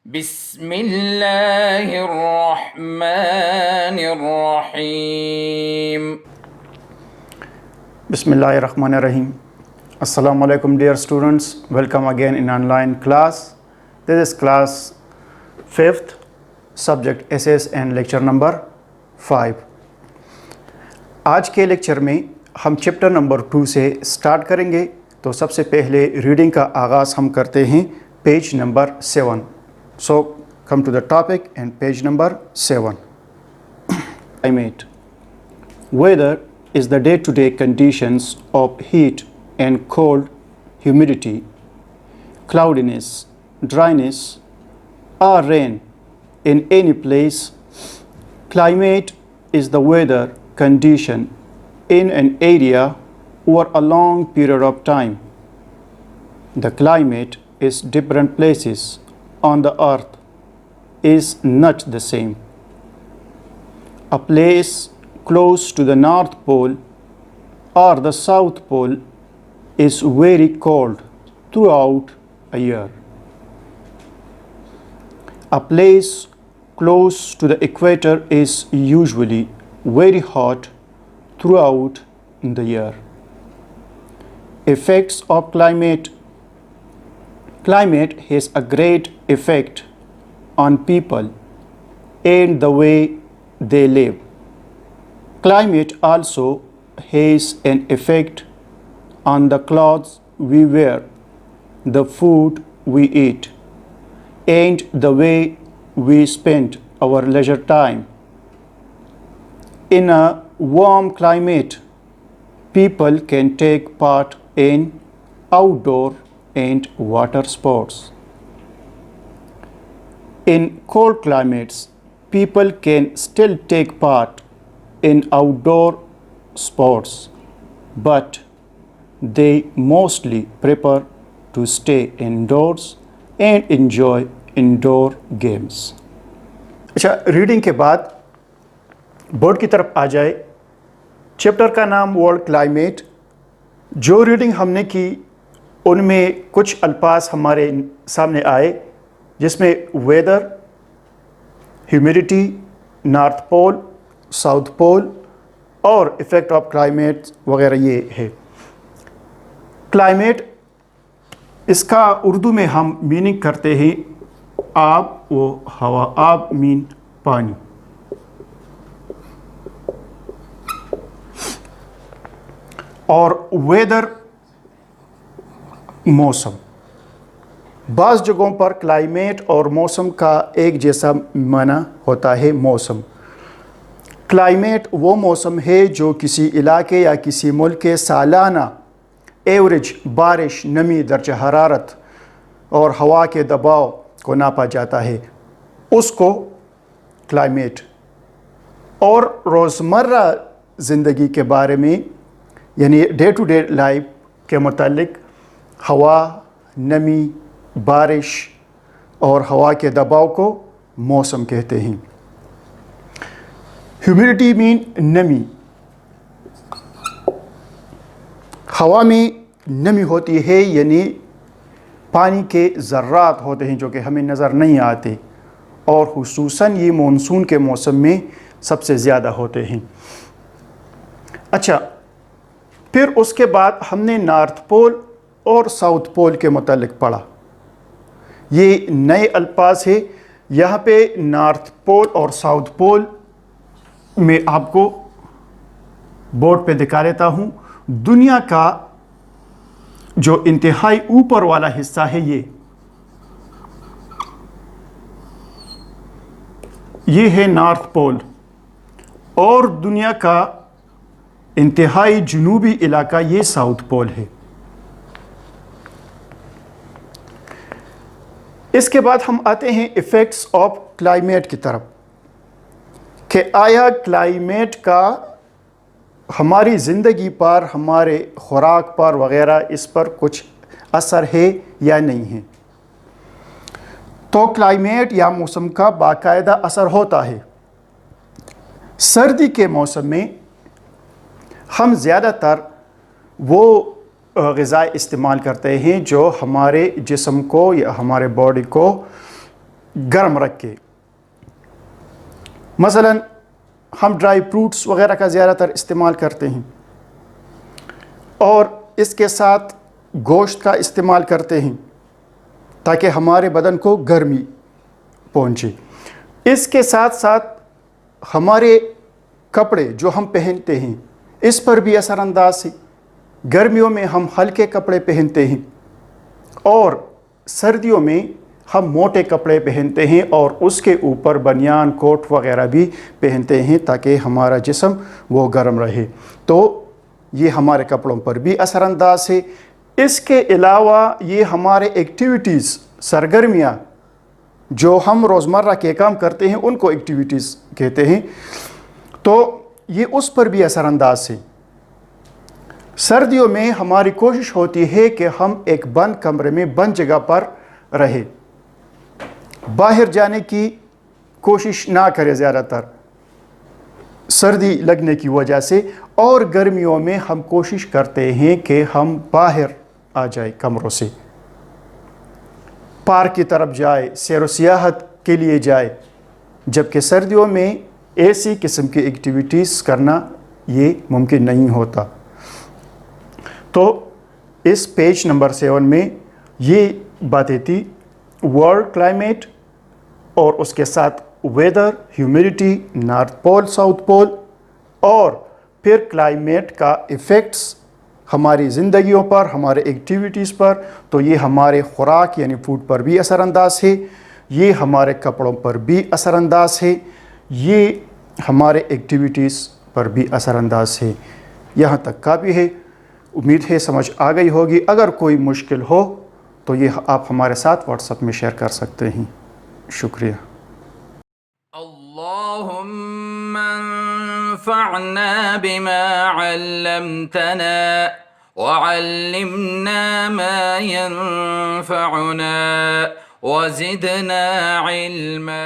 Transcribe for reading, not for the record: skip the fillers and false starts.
بسم اللہ الرحمن الرحیم. بسم اللہ الرحمن الرحیم. Assalamu alaikum dear students, welcome again in online class. This is class 5th subject SS and lecture number 5. آج کے لیکچر میں ہم چیپٹر نمبر 2 سے سٹارٹ کریں گے. تو سب سے پہلے ریڈنگ کا آغاز ہم کرتے ہیں page number 7. So come to the topic and page number 7. Climate. Weather is the day-to-day conditions of heat and cold, humidity, cloudiness, dryness, or rain in any place. Climate is the weather condition in an area over a long period of time. The climate is different places on the earth is not the same. A place close to the North Pole or the South Pole is very cold throughout a year. A place close to the equator is usually very hot throughout the year. Effects of climate. Climate has a great effect on people and the way they live. Climate also has an effect on the clothes we wear, the food we eat, and the way we spend our leisure time. In a warm climate, people can take part in outdoor and water sports. In cold climates, people can still take part in outdoor sports, but they mostly prefer to stay indoors and enjoy indoor games. اچھا، reading کے بعد board کی طرف آ جائے. Chapter کا نام world climate. جو reading ہم نے کی ان میں کچھ الفاظ ہمارے سامنے آئے جس میں ویدر، ہیومیڈیٹی، نارتھ پول، ساؤتھ پول اور ایفیکٹ آف کلائمیٹ وغیرہ یہ ہے. کلائمیٹ اس کا اردو میں ہم میننگ کرتے ہیں آب و ہوا. آب مین پانی. اور ویدر موسم. بعض جگہوں پر کلائمیٹ اور موسم کا ایک جیسا معنی ہوتا ہے موسم. کلائمیٹ وہ موسم ہے جو کسی علاقے یا کسی ملک کے سالانہ ایوریج بارش، نمی، درجہ حرارت اور ہوا کے دباؤ کو ناپا جاتا ہے، اس کو کلائمیٹ. اور روزمرہ زندگی کے بارے میں یعنی ڈے ٹو ڈے لائف کے متعلق ہوا، نمی، بارش اور ہوا کے دباؤ کو موسم کہتے ہیں. ہیومیڈیٹی مین نمی. ہوا میں نمی ہوتی ہے یعنی پانی کے ذرات ہوتے ہیں جو کہ ہمیں نظر نہیں آتے، اور خصوصاً یہ مونسون کے موسم میں سب سے زیادہ ہوتے ہیں. اچھا، پھر اس کے بعد ہم نے نارتھ پول اور ساؤتھ پول کے متعلق پڑھا. یہ نئے الفاظ ہیں. یہاں پہ نارتھ پول اور ساؤتھ پول میں آپ کو بورڈ پہ دکھا لیتا ہوں. دنیا کا جو انتہائی اوپر والا حصہ ہے یہ ہے نارتھ پول، اور دنیا کا انتہائی جنوبی علاقہ یہ ساؤتھ پول ہے. اس کے بعد ہم آتے ہیں ایفیکٹس آف کلائمیٹ کی طرف کہ آیا کلائمیٹ کا ہماری زندگی پر، ہمارے خوراک پر وغیرہ اس پر کچھ اثر ہے یا نہیں ہے. تو کلائمیٹ یا موسم کا باقاعدہ اثر ہوتا ہے. سردی کے موسم میں ہم زیادہ تر وہ غذائیں استعمال کرتے ہیں جو ہمارے جسم کو یا ہمارے باڈی کو گرم رکھ کے. مثلا ہم ڈرائی فروٹس وغیرہ کا زیادہ تر استعمال کرتے ہیں اور اس کے ساتھ گوشت کا استعمال کرتے ہیں تاکہ ہمارے بدن کو گرمی پہنچے. اس کے ساتھ ساتھ ہمارے کپڑے جو ہم پہنتے ہیں اس پر بھی اثر انداز ہے. گرمیوں میں ہم ہلکے کپڑے پہنتے ہیں اور سردیوں میں ہم موٹے کپڑے پہنتے ہیں اور اس کے اوپر بنیان کوٹ وغیرہ بھی پہنتے ہیں تاکہ ہمارا جسم وہ گرم رہے. تو یہ ہمارے کپڑوں پر بھی اثر انداز ہے. اس کے علاوہ یہ ہمارے ایکٹیویٹیز سرگرمیاں جو ہم روزمرہ کے کام کرتے ہیں ان کو ایکٹیویٹیز کہتے ہیں، تو یہ اس پر بھی اثر انداز ہے. سردیوں میں ہماری کوشش ہوتی ہے کہ ہم ایک بند کمرے میں بند جگہ پر رہیں، باہر جانے کی کوشش نہ کرے زیادہ تر سردی لگنے کی وجہ سے. اور گرمیوں میں ہم کوشش کرتے ہیں کہ ہم باہر آ جائیں کمروں سے، پارک کی طرف جائے، سیر و سیاحت کے لیے جائے. جبکہ سردیوں میں ایسی قسم کی ایکٹیویٹیز کرنا یہ ممکن نہیں ہوتا. تو اس پیج نمبر 7 میں یہ باتیں تھی، ورلڈ کلائمیٹ اور اس کے ساتھ ویدر، ہیومیڈیٹی، نارتھ پول، ساؤتھ پول، اور پھر کلائمیٹ کا ایفیکٹس ہماری زندگیوں پر، ہمارے ایکٹیویٹیز پر. تو یہ ہمارے خوراک یعنی فوڈ پر بھی اثر انداز ہے، یہ ہمارے کپڑوں پر بھی اثر انداز ہے، یہ ہمارے ایکٹیویٹیز پر بھی اثر انداز ہے. یہاں تک کافی ہے، امید ہے سمجھ آ گئی ہوگی. اگر کوئی مشکل ہو تو یہ آپ ہمارے ساتھ واٹس ایپ میں شیئر کر سکتے ہیں. شکریہ. اللهم انفعنا بما علمتنا وعلمنا ما ينفعنا وزدنا علما.